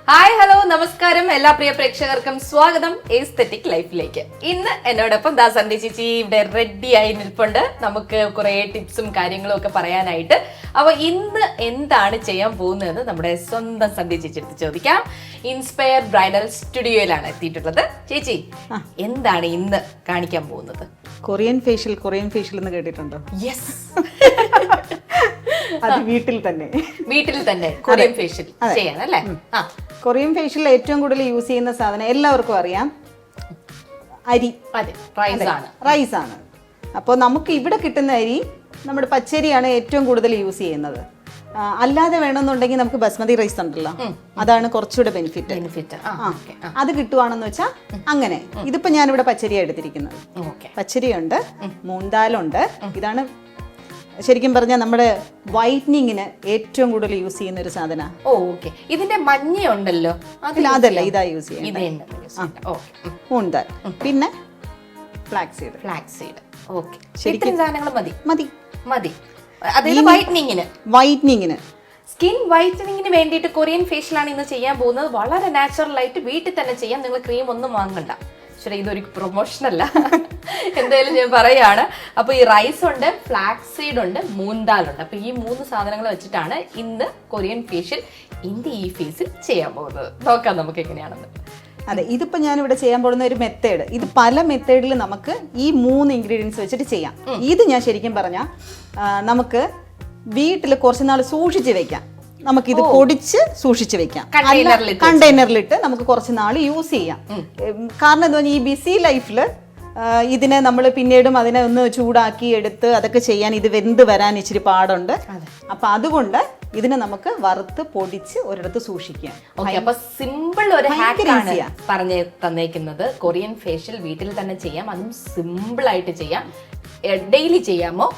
Hi hello നമസ്കാരം എല്ലാ പ്രിയ പ്രേക്ഷകർക്കും സ്വാഗതം എസ്തെറ്റിക് ലൈഫിലേക്ക്. ഇന്ന് എന്നോടൊപ്പം സന്ധി ചേച്ചി ഇവിടെ റെഡി ആയി നിൽപ്പുണ്ട്. നമുക്ക് കുറെ ടിപ്സും കാര്യങ്ങളും ഒക്കെ പറയാനായിട്ട്. അപ്പൊ ഇന്ന് എന്താണ് ചെയ്യാൻ പോകുന്നതെന്ന് നമ്മുടെ സ്വന്തം സന്ധി ചേച്ചി എടുത്ത് ചോദിക്കാം. ഇൻസ്പയർ ബ്രൈഡൽ സ്റ്റുഡിയോയിലാണ് എത്തിയിട്ടുള്ളത്. ചേച്ചി, എന്താണ് ഇന്ന് കാണിക്കാൻ പോകുന്നത്? കൊറിയൻ ഫേഷ്യൽ എന്ന് കേട്ടിട്ടുണ്ടോ? യെസ്. അത് വീട്ടിൽ തന്നെ കൊറിയൻ ഫേഷ്യൽ ചെയ്യാൻ അല്ലേ? കൊറിയൻ ഫേഷ്യൽ ഏറ്റവും കൂടുതൽ യൂസ് ചെയ്യുന്ന സാധനം എല്ലാവർക്കും അറിയാം, അരി, റൈസ് ആണ്. അപ്പോൾ നമുക്ക് ഇവിടെ കിട്ടുന്ന അരി നമ്മുടെ പച്ചരിയാണ് ഏറ്റവും കൂടുതൽ യൂസ് ചെയ്യുന്നത്. അല്ലാതെ വേണമെന്നുണ്ടെങ്കിൽ നമുക്ക് ബസ്മതി റൈസ് ഉണ്ടല്ലോ, അതാണ് കുറച്ചുകൂടെ ബെനിഫിറ്റ്. അത് കിട്ടുവാണെന്ന് വെച്ചാൽ അങ്ങനെ. ഇതിപ്പോ ഞാനിവിടെ പച്ചരിയാണ് എടുത്തിരിക്കുന്നത്. പച്ചരിയുണ്ട്, മൂന്താലുണ്ട്. ഇതാണ് ശരിക്കും പറഞ്ഞാൽ നമ്മുടെ വൈറ്റനിങ്ങിന് ഏറ്റവും കൂടുതൽ യൂസ് ചെയ്യുന്ന ഒരു സാധനം. ഇതിന്റെ മഞ്ഞ ഉണ്ടല്ലോ, അതല്ല, ഇതാ യൂസ് ചെയ്യുന്നത്. മൂന്താൽ, പിന്നെ ഫ്ലാക്സ് സീഡ്. മതി. വൈറ്റനിങ്ങിന് സ്കിൻ വൈറ്റനിങ്ങിന് വേണ്ടിയിട്ട് കൊറിയൻ ഫേഷ്യലാണ് ഇന്ന് ചെയ്യാൻ പോകുന്നത്. വളരെ നാച്ചുറൽ ആയിട്ട് വീട്ടിൽ തന്നെ ചെയ്യാം. നിങ്ങൾ ക്രീം ഒന്നും വാങ്ങണ്ട. ശരി, ഇതൊരു പ്രൊമോഷൻ അല്ല, എന്തായാലും ഞാൻ പറയാണ്. അപ്പൊ ഈ റൈസ് ഉണ്ട്, ഫ്ലാക്സ് സീഡ് ഉണ്ട്, മൂന്താലുണ്ട്. അപ്പൊ ഈ 3 സാധനങ്ങൾ വെച്ചിട്ടാണ് ഇന്ന് കൊറിയൻ ഫേഷ്യൽ ഇന്ത്യ ഈ ഫേസിൽ ചെയ്യാൻ പോകുന്നത്. നോക്കാം നമുക്ക് എങ്ങനെയാണെന്ന്. അതെ, ഇതിപ്പോ ഞാൻ ഇവിടെ ചെയ്യാൻ പോകുന്ന ഒരു മെത്തേഡ്. ഇത് പല മെത്തേഡിൽ നമുക്ക് ഈ 3 ഇൻഗ്രീഡിയൻസ് വെച്ചിട്ട് ചെയ്യാം. ഇത് ഞാൻ ശരിക്കും പറഞ്ഞാൽ നമുക്ക് വീട്ടിൽ കുറച്ച് നാൾ സൂക്ഷിച്ച് വെക്കാം. നമുക്കിത് പൊടിച്ച് സൂക്ഷിച്ച് വെക്കാം, കണ്ടെയ്നറിലിട്ട് നമുക്ക് കുറച്ച് നാൾ യൂസ് ചെയ്യാം. കാരണം എന്താ പറഞ്ഞാൽ ഈ ബിസി ലൈഫിൽ ഇതിനെ നമ്മൾ പിന്നീടും അതിനെ ഒന്ന് ചൂടാക്കി എടുത്ത് അതൊക്കെ ചെയ്യാൻ ഇത് വെന്ത് വരാൻ ഇച്ചിരി പാടുണ്ട്. അപ്പൊ അതുകൊണ്ട് ഇതിനെ നമുക്ക് വറുത്ത് പൊടിച്ച് ഒരിടത്ത് സൂക്ഷിക്കാം. അപ്പൊ സിമ്പിൾ ഒരു ഹാക്കാണ് പറഞ്ഞു തന്നേക്കുന്നത്. കൊറിയൻ ഫേഷ്യൽ വീട്ടിൽ തന്നെ ചെയ്യാം, അതും സിമ്പിൾ ആയിട്ട് ചെയ്യാം. ഡെയിലി ചെയ്യാമോ?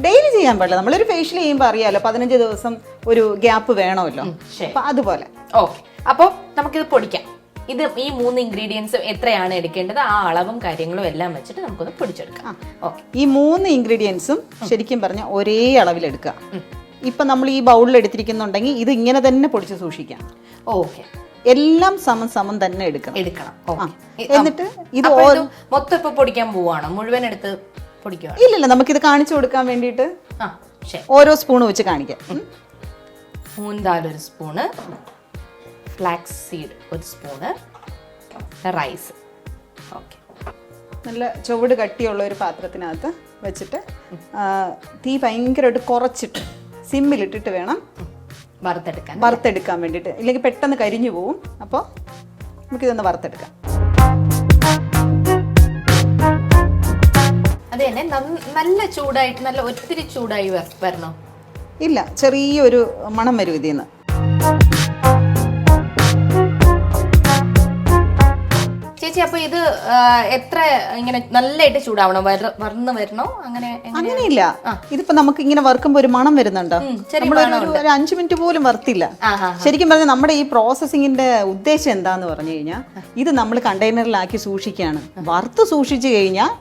ഡെയിലി ചെയ്യാൻ പാടില്ല. നമ്മളൊരു ഫേഷ്യൽ ചെയ്യുമ്പോൾ അറിയാലോ 15 ദിവസം ഒരു ഗ്യാപ്പ് വേണമല്ലോ. അപ്പൊ അതുപോലെ. അപ്പൊ നമുക്കിത് പൊടിക്കാം. ഇത് ഈ 3 ഇൻഗ്രീഡിയൻസ് എത്രയാണ് എടുക്കേണ്ടത്, ആ അളവും കാര്യങ്ങളും എല്ലാം വെച്ചിട്ട് നമുക്കൊന്ന് പൊടിച്ചെടുക്കാം. ഈ 3 ഇൻഗ്രീഡിയൻസും ശരിക്കും പറഞ്ഞാൽ ഒരേ അളവിലെടുക്കുക. ഇപ്പൊ നമ്മൾ ഈ ബൗളിൽ എടുത്തിരിക്കുന്നുണ്ടെങ്കിൽ ഇത് ഇങ്ങനെ തന്നെ പൊടിച്ച് സൂക്ഷിക്കാം. എല്ലാം സമം തന്നെ എടുക്കണം. എന്നിട്ട് ഇത് മൊത്തം ഇപ്പൊ പൊടിക്കാൻ പോവാണോ? മുഴുവൻ എടുത്ത് പൊടിക്കുക? ഇല്ലല്ല, നമുക്കിത് കാണിച്ചു കൊടുക്കാൻ വേണ്ടിയിട്ട് ഓരോ സ്പൂൺ വെച്ച് കാണിക്കാം. മൂന്താൽ 1 spoon, flax seed 1 spoon, rice. നല്ല ചുവട് കട്ടിയുള്ള ഒരു പാത്രത്തിനകത്ത് വെച്ചിട്ട് തീ ഭയങ്കരമായിട്ട് കുറച്ചിട്ട് സിമ്മിലിട്ടിട്ട് വേണം വറുത്തെടുക്കാൻ വേണ്ടിയിട്ട്. ഇല്ലെങ്കിൽ പെട്ടെന്ന് കരിഞ്ഞു പോവും. അപ്പോൾ നമുക്കിതൊന്ന് വറുത്തെടുക്കാം. അത് തന്നെ നല്ല ചൂടായിട്ട്, നല്ല ഒത്തിരി ചൂടായി വരണോ? ഇല്ല, ചെറിയൊരു മണം വരും ഇതിൽ നിന്ന്. ചേച്ചി, അപ്പൊ ഇത് എത്ര ഇങ്ങനെ നല്ലതായിട്ട് ചൂടാവണോ? വരണോ? അങ്ങനെയില്ല. ഇതിപ്പോ നമുക്ക് ഇങ്ങനെ വറുക്കുമ്പോ ഒരു മണം വരുന്നുണ്ടോ? നമ്മളൊരു 5 മിനിറ്റ് പോലും വറുത്തില്ല. ശരിക്കും പറഞ്ഞാൽ നമ്മുടെ ഈ പ്രോസസ്സിങ്ങിന്റെ ഉദ്ദേശം എന്താന്ന് പറഞ്ഞു കഴിഞ്ഞാൽ ഇത് നമ്മൾ കണ്ടെയ്നറിലാക്കി സൂക്ഷിക്കുകയാണ്. വറുത്ത് സൂക്ഷിച്ചു കഴിഞ്ഞാൽ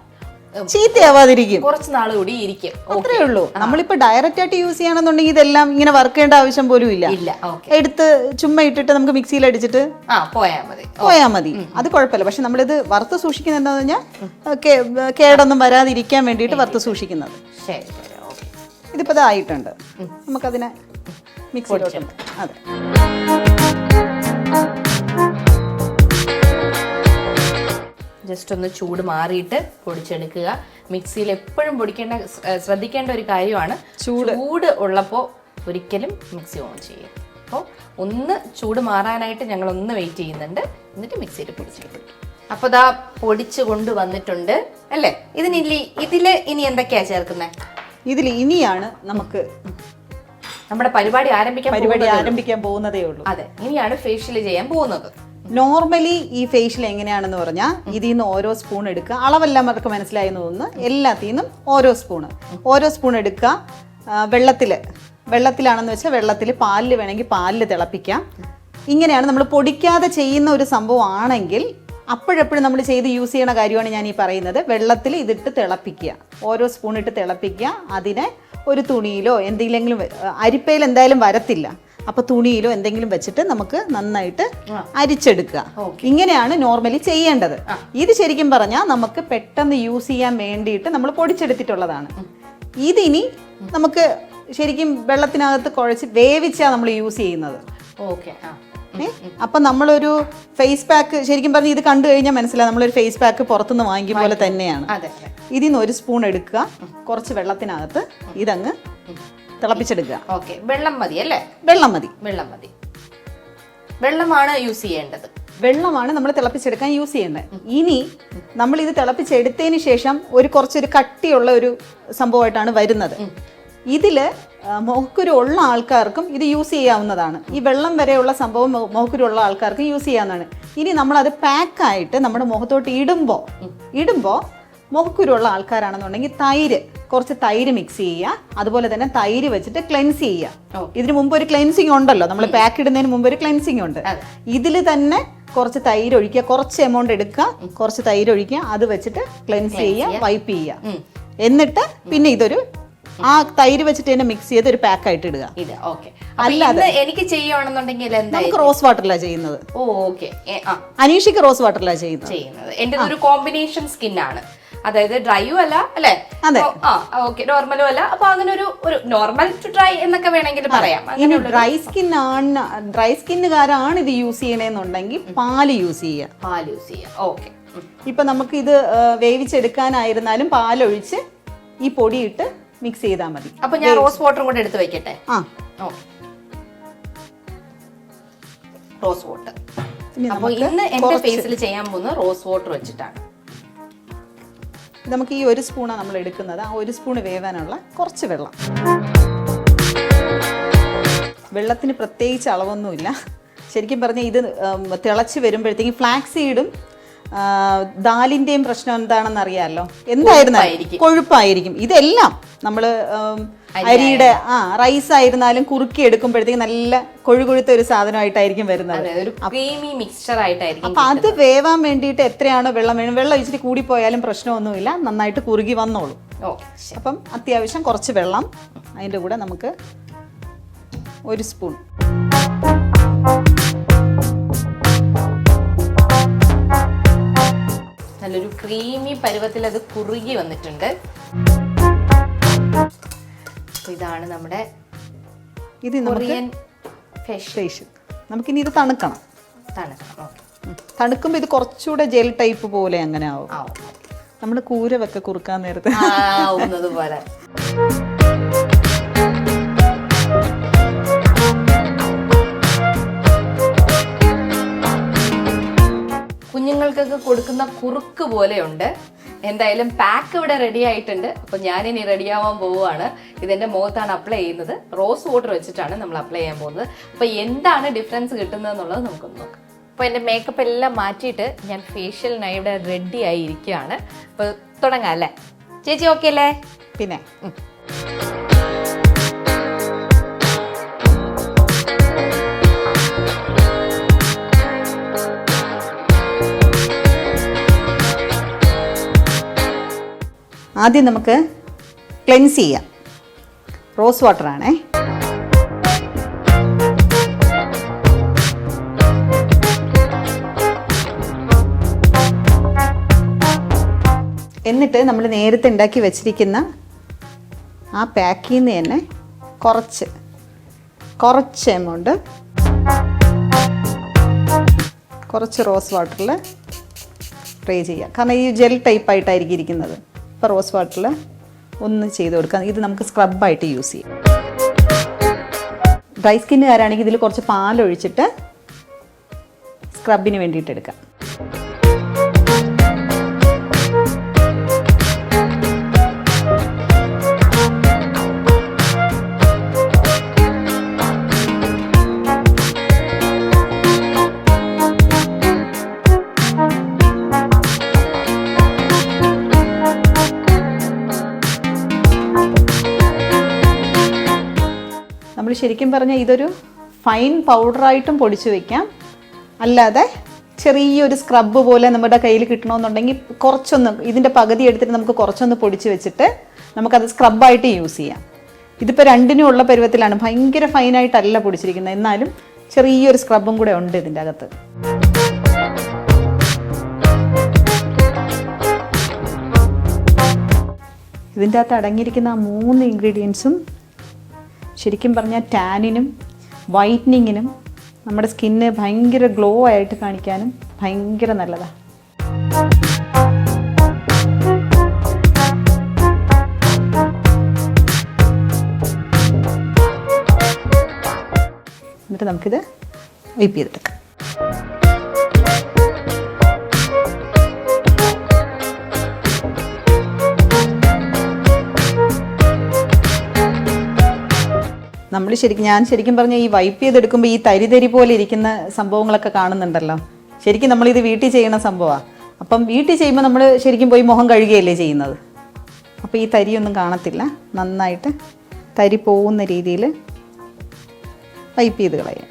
ചീത്തയാവാതിരിക്കും, കുറച്ച് നാൾ കൂടി ഇരിക്കും. അത്രേ ഉള്ളൂ. നമ്മളിപ്പോ ഡയറക്റ്റ് ആയിട്ട് യൂസ് ചെയ്യണമെന്നുണ്ടെങ്കിൽ ഇതെല്ലാം ഇങ്ങനെ വറുക്കേണ്ട ആവശ്യം പോലും ഇല്ല. എടുത്ത് ചുമ്മാ ഇട്ടിട്ട് നമുക്ക് മിക്സിയിൽ അടിച്ചിട്ട് പോയാ മതി. അത് കുഴപ്പമില്ല. പക്ഷെ നമ്മളിത് വറുത്ത് സൂക്ഷിക്കുന്നത് എന്താന്ന് പറഞ്ഞാൽ കേടൊന്നും വരാതിരിക്കാൻ വേണ്ടിയിട്ട് വറുത്ത് സൂക്ഷിക്കുന്നത്. ഇതിപ്പോ ഇതായിട്ടുണ്ട്. നമുക്കതിനെ മിക്സിയിലോട്ട്. അതെ, ജസ്റ്റ് ഒന്ന് ചൂട് മാറിയിട്ട് പൊടിച്ചെടുക്കുക. മിക്സിയിൽ എപ്പോഴും ശ്രദ്ധിക്കേണ്ട ഒരു കാര്യമാണ്, ചൂട് ഉള്ളപ്പോൾ ഒരിക്കലും മിക്സി ഓൺ ചെയ്യുക. അപ്പോൾ ഒന്ന് ചൂട് മാറാനായിട്ട് ഞങ്ങൾ ഒന്ന് വെയിറ്റ് ചെയ്യുന്നുണ്ട്, എന്നിട്ട് മിക്സിയിൽ പൊടിച്ചെടുക്കും. അപ്പോൾ ദാ പൊടിച്ചു കൊണ്ടുവന്നിട്ടുണ്ട് അല്ലേ? ഇതില് ഇനി എന്തൊക്കെയാ ചേർക്കുന്നത്? ഇതിൽ ഇനിയാണ് നമുക്ക് നമ്മുടെ പരിപാടി ആരംഭിക്കാൻ പോകുന്നതേ ഉള്ളൂ. അതെ, ഇനിയാണ് ഫേഷ്യൽ ചെയ്യാൻ പോകുന്നത്. നോർമലി ഈ ഫേഷ്യൽ എങ്ങനെയാണെന്ന് പറഞ്ഞാൽ ഇതിൽ നിന്ന് ഓരോ സ്പൂൺ എടുക്കുക. അളവെല്ലാം അവർക്ക് മനസ്സിലായെന്ന് തോന്നുന്നു. എല്ലാത്തിൽ നിന്നും ഓരോ സ്പൂൺ എടുക്കുക. വെള്ളത്തിലാണെന്ന് വെച്ചാൽ വെള്ളത്തിൽ, പാലിൽ വേണമെങ്കിൽ പാലിൽ തിളപ്പിക്കാം. ഇങ്ങനെയാണ് നമ്മൾ പൊടിക്കാതെ ചെയ്യുന്ന ഒരു സംഭവം ആണെങ്കിൽ അപ്പോഴെപ്പോഴും നമ്മൾ ചെയ്ത് യൂസ് ചെയ്യണ കാര്യമാണ് ഞാൻ ഈ പറയുന്നത്. വെള്ളത്തിൽ ഇതിട്ട് തിളപ്പിക്കുക, ഓരോ സ്പൂൺ ഇട്ട് തിളപ്പിക്കുക. അതിനെ ഒരു തുണിയിലോ എന്തെങ്കിലും, അരിപ്പയിൽ എന്തായാലും വരത്തില്ല, അപ്പോൾ തുണിയിലോ എന്തെങ്കിലും വെച്ചിട്ട് നമുക്ക് നന്നായിട്ട് അരിച്ചെടുക്കുക. ഇങ്ങനെയാണ് നോർമലി ചെയ്യേണ്ടത്. ഇത് ശരിക്കും പറഞ്ഞാൽ നമുക്ക് പെട്ടെന്ന് യൂസ് ചെയ്യാൻ വേണ്ടിയിട്ട് നമ്മൾ പൊടിച്ചെടുത്തിട്ടുള്ളതാണ്. ഇതിനി നമുക്ക് ശരിക്കും വെള്ളത്തിനകത്ത് കുഴച്ച് വേവിച്ചാണ് നമ്മൾ യൂസ് ചെയ്യുന്നത്. അപ്പം നമ്മളൊരു ഫേസ് പാക്ക് ശരിക്കും പറഞ്ഞാൽ ഇത് കണ്ടു കഴിഞ്ഞാൽ മനസ്സിലാവും നമ്മളൊരു ഫേസ് പാക്ക് പുറത്തുനിന്ന് വാങ്ങിക്കും പോലെ തന്നെയാണ്. ഇതിൽ നിന്ന് 1 സ്പൂൺ എടുക്കുക, കുറച്ച് വെള്ളത്തിനകത്ത് ഇതങ്ങ് തിളപ്പിച്ചെടുക്കുക. വെള്ളം മതി അല്ലേ? വെള്ളം മതി. വെള്ളമാണ് യൂസ് ചെയ്യേണ്ടത്. വെള്ളമാണ് നമ്മൾ തിളപ്പിച്ചെടുക്കാൻ യൂസ് ചെയ്യേണ്ടത്. ഇനി നമ്മൾ ഇത് തിളപ്പിച്ചെടുത്തതിന് ശേഷം കുറച്ചൊരു കട്ടിയുള്ള ഒരു സംഭവമായിട്ടാണ് വരുന്നത്. ഇതില് മുഖക്കുരു ഉള്ള ആൾക്കാർക്കും ഇത് യൂസ് ചെയ്യാവുന്നതാണ്. ഈ വെള്ളം വരെയുള്ള സംഭവം മുഖക്കുരു ഉള്ള ആൾക്കാർക്ക് യൂസ് ചെയ്യാവുന്നതാണ്. ഇനി നമ്മളത് പാക്കായിട്ട് നമ്മുടെ മുഖത്തോട്ട് ഇടുമ്പോൾ മുഖക്കുരുള്ള ആൾക്കാരാണെന്നുണ്ടെങ്കിൽ കുറച്ച് തൈര് മിക്സ് ചെയ്യുക. അതുപോലെ തന്നെ തൈര് വെച്ചിട്ട് ക്ലെൻസ് ചെയ്യുക. ഇതിന് മുമ്പ് ഒരു ക്ലെൻസിങ് ഉണ്ടല്ലോ, നമ്മൾ പാക്ക് ഇടുന്നതിന് മുമ്പ് ഒരു ക്ലെൻസിങ് ഉണ്ട്. ഇതിൽ തന്നെ കുറച്ച് തൈര് ഒഴിക്കുക, കുറച്ച് എമൗണ്ട് എടുക്കുക, കുറച്ച് തൈര് ഒഴിക്കുക, അത് വെച്ചിട്ട് ക്ലെൻസ് ചെയ്യുക, വൈപ്പ് ചെയ്യുക. എന്നിട്ട് പിന്നെ ആ തൈര് വെച്ചിട്ട് തന്നെ മിക്സ് ചെയ്ത് ഒരു പാക്ക് ആയിട്ട് ഇടുക. അല്ലാതെ എനിക്ക് ചെയ്യുകയാണെന്നുണ്ടെങ്കിൽ നമുക്ക് റോസ് വാട്ടറിലാണ് ചെയ്യുന്നത്. അനീഷിക്ക് റോസ് വാട്ടറിലാണ് ചെയ്യുന്നത്. എന്റെ ഒരു കോമ്പിനേഷൻ സ്കിൻ ആണ്, അതായത് ഡ്രൈയും അല്ല അല്ലേ? നോർമലും അല്ല. അപ്പൊ അങ്ങനെ ഒരു നോർമൽ ടു ഡ്രൈ എന്നൊക്കെ വേണമെങ്കിൽ പറയാം. ഡ്രൈ സ്കിന്നുകാരാണ് ഇത് യൂസ് ചെയ്യണമെന്നുണ്ടെങ്കിൽ പാല് യൂസ് ചെയ്യുക. ഇപ്പൊ നമുക്ക് ഇത് വേവിച്ചെടുക്കാനായിരുന്നാലും പാലൊഴിച്ച് ഈ പൊടിയിട്ട് മിക്സ് ചെയ്താൽ മതി. അപ്പൊ ഞാൻ റോസ് വാട്ടറും കൂടെ എടുത്ത് വെക്കട്ടെ. Rose water. അപ്പൊ ഇന്ന് എന്റെ ഫേസിൽ ചെയ്യാൻ പോകുന്നത് റോസ് വാട്ടർ വെച്ചിട്ടാണ്. നമുക്ക് ഈ 1 സ്പൂണാണ് നമ്മൾ എടുക്കുന്നത്. ആ 1 സ്പൂൺ വേവാനുള്ള കുറച്ച് വെള്ളത്തിന് പ്രത്യേകിച്ച് അളവൊന്നുമില്ല. ശരിക്കും പറഞ്ഞാൽ ഇത് തിളച്ച് വരുമ്പോഴത്തേക്കും ഫ്ലാക്സ് സീഡും ദാലിന്റെയും പ്രശ്നം എന്താണെന്ന് അറിയാമല്ലോ. എന്തായിരുന്നാലും കൊഴുപ്പായിരിക്കും. ഇതെല്ലാം നമ്മൾ അരിയുടെ റൈസ് ആയിരുന്നാലും കുറുക്കി എടുക്കുമ്പോഴത്തേക്ക് നല്ല കൊഴുകൊഴുത്ത ഒരു സാധനമായിട്ടായിരിക്കും വരുന്നത്. അപ്പൊ അത് വേവാൻ വേണ്ടിയിട്ട് എത്രയാണോ വെള്ളം വേണം, വെള്ളം ഇച്ചിരി കൂടിപ്പോയാലും പ്രശ്നമൊന്നുമില്ല, നന്നായിട്ട് കുറുകി വന്നോളൂ. അപ്പം അത്യാവശ്യം കുറച്ച് വെള്ളം അതിൻ്റെ കൂടെ നമുക്ക് 1 സ്പൂൺ നല്ലൊരു ക്രീമി പരുവത്തിൽ അത് കുറുകി വന്നിട്ടുണ്ട്. ഇതാണ് നമ്മുടെ കൊറിയൻ ഫേഷ്യൽ. നമുക്കിനി ഇത് തണുക്കണം. തണുക്കുമ്പോൾ ഇത് കുറച്ചുകൂടെ ജെൽ ടൈപ്പ് പോലെ അങ്ങനെ ആവും. നമ്മൾ കൂരവൊക്കെ കുറുക്കാൻ നേരത്തെ പോലെ. കുഞ്ഞുങ്ങൾക്കൊക്കെ കൊടുക്കുന്ന കുറുക്ക് പോലെയുണ്ട്. എന്തായാലും പാക്ക് ഇവിടെ റെഡി ആയിട്ടുണ്ട്. അപ്പൊ ഞാനിനി റെഡിയാവാൻ പോവുകയാണ്. ഇതെന്റെ മുഖത്താണ് അപ്ലൈ ചെയ്യുന്നത്. റോസ് വാട്ടർ വെച്ചിട്ടാണ് നമ്മൾ അപ്ലൈ ചെയ്യാൻ പോകുന്നത്. അപ്പൊ എന്താണ് ഡിഫറൻസ് കിട്ടുന്നത് എന്നുള്ളത് നമുക്കൊന്ന് നോക്കാം. അപ്പോൾ എൻ്റെ മേക്കപ്പ് എല്ലാം മാറ്റിയിട്ട് ഞാൻ ഫേഷ്യലിനായി ഇവിടെ റെഡി ആയി ഇരിക്കുകയാണ്. അപ്പോൾ തുടങ്ങാം അല്ലേ ചേച്ചി? ഓക്കെ അല്ലേ? പിന്നെ ആദ്യം നമുക്ക് ക്ലെൻസ് ചെയ്യാം. റോസ് വാട്ടറാണേ. എന്നിട്ട് നമ്മൾ നേരത്തെ ഉണ്ടാക്കി വെച്ചിരിക്കുന്ന ആ പാക്കിൽ നിന്ന് തന്നെ കുറച്ച് എമൗണ്ട് കുറച്ച് റോസ് വാട്ടറിൽ സ്പ്രേ ചെയ്യുക. കാരണം ഈ ജെൽ ടൈപ്പായിട്ടായിരിക്കും ഇരിക്കുന്നത്. ഇപ്പോൾ റോസ് വാട്ടറിൽ ഒന്ന് ചെയ്ത് കൊടുക്കാം. ഇത് നമുക്ക് സ്ക്രബായിട്ട് യൂസ് ചെയ്യാം. ഡ്രൈ സ്കിന്നുകാരാണെങ്കിൽ ഇതിൽ കുറച്ച് പാലൊഴിച്ചിട്ട് സ്ക്രബിന് വേണ്ടിയിട്ട് എടുക്കാം. നമ്മൾ ശരിക്കും പറഞ്ഞാൽ ഇതൊരു ഫൈൻ പൗഡറായിട്ടും പൊടിച്ച് വയ്ക്കാം. അല്ലാതെ ചെറിയൊരു സ്ക്രബ് പോലെ നമ്മുടെ കയ്യിൽ കിട്ടണമെന്നുണ്ടെങ്കിൽ കുറച്ചൊന്ന് ഇതിൻ്റെ പകുതി എടുത്തിട്ട് നമുക്ക് കുറച്ചൊന്ന് പൊടിച്ച് വെച്ചിട്ട് നമുക്കത് സ്ക്രബായിട്ട് യൂസ് ചെയ്യാം. ഇതിപ്പോൾ രണ്ടിനും ഉള്ള പരുവത്തിലാണ്, ഭയങ്കര ഫൈനായിട്ടല്ല പൊടിച്ചിരിക്കുന്നത്, എന്നാലും ചെറിയൊരു സ്ക്രബും കൂടെ ഉണ്ട് ഇതിൻ്റെ അകത്ത്. ഇതിൻ്റെ അകത്ത് അടങ്ങിയിരിക്കുന്ന ആ 3 ഇൻഗ്രീഡിയൻസും ശരിക്കും പറഞ്ഞാൽ ടാനിനും വൈറ്റനിങ്ങിനും നമ്മുടെ സ്കിന്ന് ഭയങ്കര ഗ്ലോ ആയിട്ട് കാണിക്കാനും ഭയങ്കര നല്ലതാണ്. എന്നിട്ട് നമുക്കിത് വൈപ്പ് ചെയ്തെടുക്കാം. ഞാൻ ശരിക്കും പറഞ്ഞാൽ ഈ വൈപ്പ് ചെയ്തെടുക്കുമ്പോൾ ഈ തരി പോലെ ഇരിക്കുന്ന സംഭവങ്ങളൊക്കെ കാണുന്നുണ്ടല്ലോ, ശരിക്കും നമ്മളിത് വീട്ടിൽ ചെയ്യുന്ന സംഭവമാണ്. അപ്പം വീട്ടിൽ ചെയ്യുമ്പോൾ നമ്മൾ ശരിക്കും പോയി മുഖം കഴുകുകയല്ലേ ചെയ്യുന്നത്. അപ്പോൾ ഈ തരിയൊന്നും കാണത്തില്ല, നന്നായിട്ട് തരി പോകുന്ന രീതിയിൽ വൈപ്പ് ചെയ്ത് കളയാം.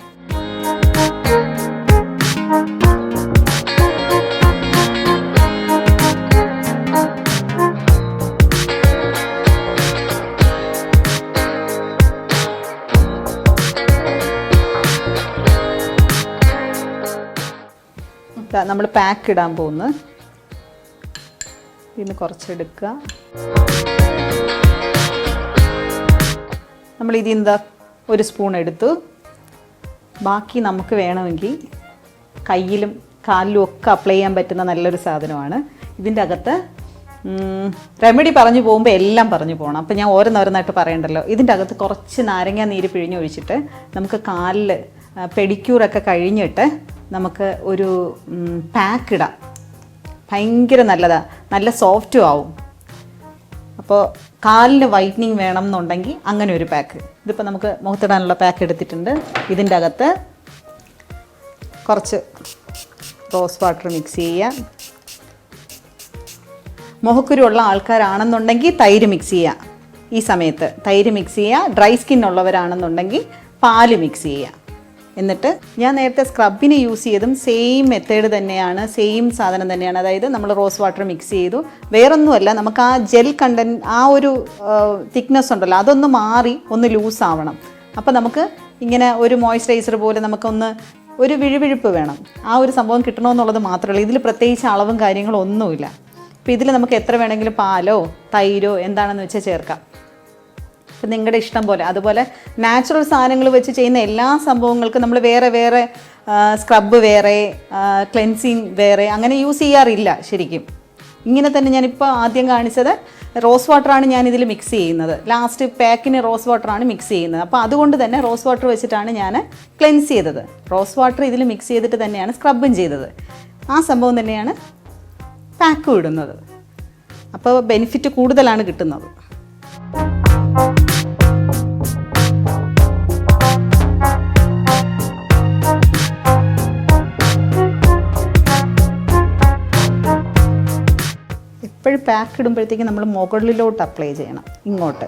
നമ്മൾ പാക്ക് ഇടാൻ പോകുന്നു. ഇതിന് കുറച്ചെടുക്കുക. നമ്മൾ ഇതിന്താ ഒരു സ്പൂൺ എടുത്തു. ബാക്കി നമുക്ക് വേണമെങ്കിൽ കയ്യിലും കാലിലും ഒക്കെ അപ്ലൈ ചെയ്യാൻ പറ്റുന്ന നല്ലൊരു സാധനമാണ്. ഇതിൻ്റെ അകത്ത് റെമഡി പറഞ്ഞു പോകുമ്പോൾ എല്ലാം പറഞ്ഞു പോകണം. അപ്പോൾ ഞാൻ ഓരോന്നോരോന്നായിട്ട് പറയണ്ടല്ലോ. ഇതിൻ്റെ അകത്ത് കുറച്ച് നാരങ്ങ നീര് പിഴിഞ്ഞൊഴിച്ചിട്ട് നമുക്ക് കാലിൽ പെഡിക്യൂറൊക്കെ കഴിഞ്ഞിട്ട് നമുക്ക് ഒരു പാക്ക് ഇടാം. ഭയങ്കര നല്ലതാണ്, നല്ല സോഫ്റ്റും ആവും. അപ്പോൾ കാലിന് വൈറ്റനിങ് വേണം എന്നുണ്ടെങ്കിൽ അങ്ങനെ ഒരു പാക്ക്. ഇതിപ്പോൾ നമുക്ക് മുഖത്തിടാനുള്ള പാക്ക് എടുത്തിട്ടുണ്ട്. ഇതിൻ്റെ അകത്ത് കുറച്ച് റോസ് വാട്ടർ മിക്സ് ചെയ്യുക. മുഖക്കുരു ഉള്ള ആൾക്കാരാണെന്നുണ്ടെങ്കിൽ തൈര് മിക്സ് ചെയ്യുക. ഈ സമയത്ത് തൈര് മിക്സ് ചെയ്യുക. ഡ്രൈ സ്കിൻ ഉള്ളവരാണെന്നുണ്ടെങ്കിൽ പാല് മിക്സ് ചെയ്യുക. എന്നിട്ട് ഞാൻ നേരത്തെ സ്ക്രബിന് യൂസ് ചെയ്തും സെയിം മെത്തേഡ് തന്നെയാണ്, സെയിം സാധനം തന്നെയാണ്. അതായത് നമ്മൾ റോസ് വാട്ടർ മിക്സ് ചെയ്തു, വേറൊന്നുമല്ല, നമുക്ക് ആ ജെൽ കണ്ടൻറ്റ്, ആ ഒരു തിക്നെസ് ഉണ്ടല്ലോ, അതൊന്ന് മാറി ഒന്ന് ലൂസ് ആവണം. അപ്പോൾ നമുക്ക് ഇങ്ങനെ ഒരു മോയ്സ്ചറൈസർ പോലെ നമുക്കൊന്ന് ഒരു വിഴുവിഴുപ്പ് വേണം. ആ ഒരു സംഭവം കിട്ടണമെന്നുള്ളത് മാത്രമല്ല. ഇതിൽ പ്രത്യേകിച്ച് അളവും കാര്യങ്ങളും ഒന്നുമില്ല. അപ്പോൾ ഇതിൽ നമുക്ക് എത്ര വേണമെങ്കിലും പാലോ തൈരോ എന്താണെന്ന് വെച്ചാൽ ചേർക്കാം. അപ്പം നിങ്ങളുടെ ഇഷ്ടം പോലെ. അതുപോലെ നാച്ചുറൽ സാധനങ്ങൾ വെച്ച് ചെയ്യുന്ന എല്ലാ സംഭവങ്ങൾക്കും നമ്മൾ വേറെ വേറെ സ്ക്രബ് വേറെ ക്ലെൻസിങ് വേറെ അങ്ങനെ യൂസ് ചെയ്യാറില്ല. ശരിക്കും ഇങ്ങനെ തന്നെ ഞാനിപ്പോൾ ആദ്യം കാണിച്ചത് റോസ് വാട്ടറാണ് ഞാനിതിൽ മിക്സ് ചെയ്യുന്നത്. ലാസ്റ്റ് പാക്കിന് റോസ് വാട്ടറാണ് മിക്സ് ചെയ്യുന്നത്. അപ്പോൾ അതുകൊണ്ട് തന്നെ റോസ് വാട്ടർ വെച്ചിട്ടാണ് ഞാൻ ക്ലെൻസ് ചെയ്തത്. റോസ് വാട്ടർ ഇതിൽ മിക്സ് ചെയ്തിട്ട് തന്നെയാണ് സ്ക്രബും ചെയ്തത്. ആ സംഭവം തന്നെയാണ് പാക്കും ഇടുന്നത്. അപ്പോൾ ബെനിഫിറ്റ് കൂടുതലാണ് കിട്ടുന്നത്. എപ്പോഴും പാക്ക് ഇടുമ്പോഴത്തേക്കും നമ്മൾ മുകളിലോട്ട് അപ്ലൈ ചെയ്യണം, ഇങ്ങോട്ട്.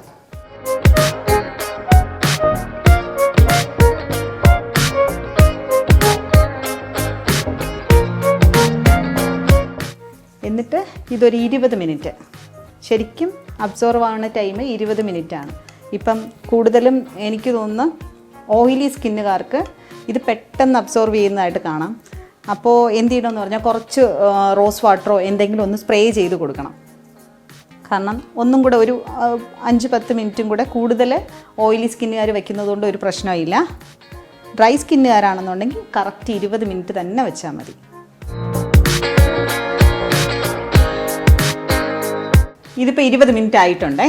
എന്നിട്ട് ഇതൊരു 20 മിനിറ്റ് ശരിക്കും അബ്സോർവ് ആവുന്ന ടൈം 20 മിനിറ്റാണ്. ഇപ്പം കൂടുതലും എനിക്ക് തോന്നുന്നു ഓയിലി സ്കിന്നുകാർക്ക് ഇത് പെട്ടെന്ന് അബ്സോർവ് ചെയ്യുന്നതായിട്ട് കാണാം. അപ്പോൾ എന്ത് ചെയ്യണമെന്ന് പറഞ്ഞാൽ കുറച്ച് റോസ് വാട്ടറോ എന്തെങ്കിലും ഒന്ന് സ്പ്രേ ചെയ്ത് കൊടുക്കണം. കാരണം ഒന്നും കൂടെ ഒരു 5-10 മിനിറ്റും കൂടെ കൂടുതൽ ഓയിലി സ്കിന്നുകാർ വെക്കുന്നതുകൊണ്ട് ഒരു പ്രശ്നമില്ല. ഡ്രൈ സ്കിന്നുകാരാണെന്നുണ്ടെങ്കിൽ കറക്റ്റ് 20 മിനിറ്റ് തന്നെ വെച്ചാൽ മതി. ഇതിപ്പോൾ 20 മിനിറ്റ് ആയിട്ടുണ്ടേ.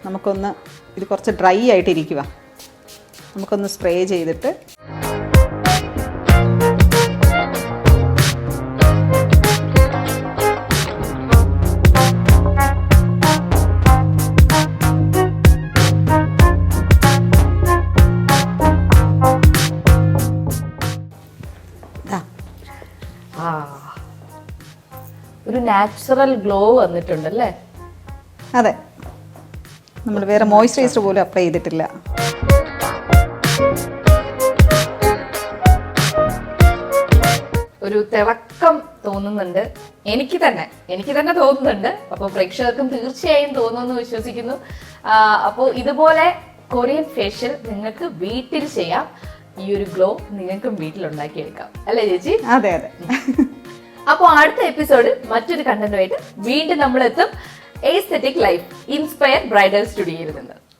നമുക്കൊന്ന് ഇത് കുറച്ച് ഡ്രൈ ആയിട്ടിരിക്കുക. നമുക്കൊന്ന് സ്പ്രേ ചെയ്തിട്ട് ഒരു നാച്ചുറൽ ഗ്ലോ വന്നിട്ടുണ്ടല്ലേ? അതെ, നമ്മൾ വേറെ മോയ്സ്ചറൈസർ പോലും അപ്ലൈ ചെയ്തിട്ടില്ല. ഒരു തിളക്കം തോന്നുന്നുണ്ട്, എനിക്ക് തന്നെ തോന്നുന്നുണ്ട്. അപ്പോൾ പ്രേക്ഷകർക്കും തീർച്ചയായും തോന്നുമെന്ന് വിശ്വസിക്കുന്നു. അപ്പോൾ ഇതുപോലെ കൊറിയൻ ഫേഷ്യൽ നിങ്ങൾക്ക് വീട്ടിൽ ചെയ്യാം. ഈ ഒരു ഗ്ലോ നിങ്ങൾക്കും വീട്ടിൽ ഉണ്ടാക്കിയെടുക്കാം അല്ലേ ചേച്ചി? അതെ അതെ. അപ്പോൾ അടുത്ത എപ്പിസോഡ് മറ്റൊരു കണ്ടന്റുമായിട്ട് വീണ്ടും നമ്മൾ എത്തും. എസ്തെറ്റിക് ലൈഫ് ഇൻസ്പയർ ബ്രൈഡൽ സ്റ്റുഡിയോയിൽ നിന്ന്.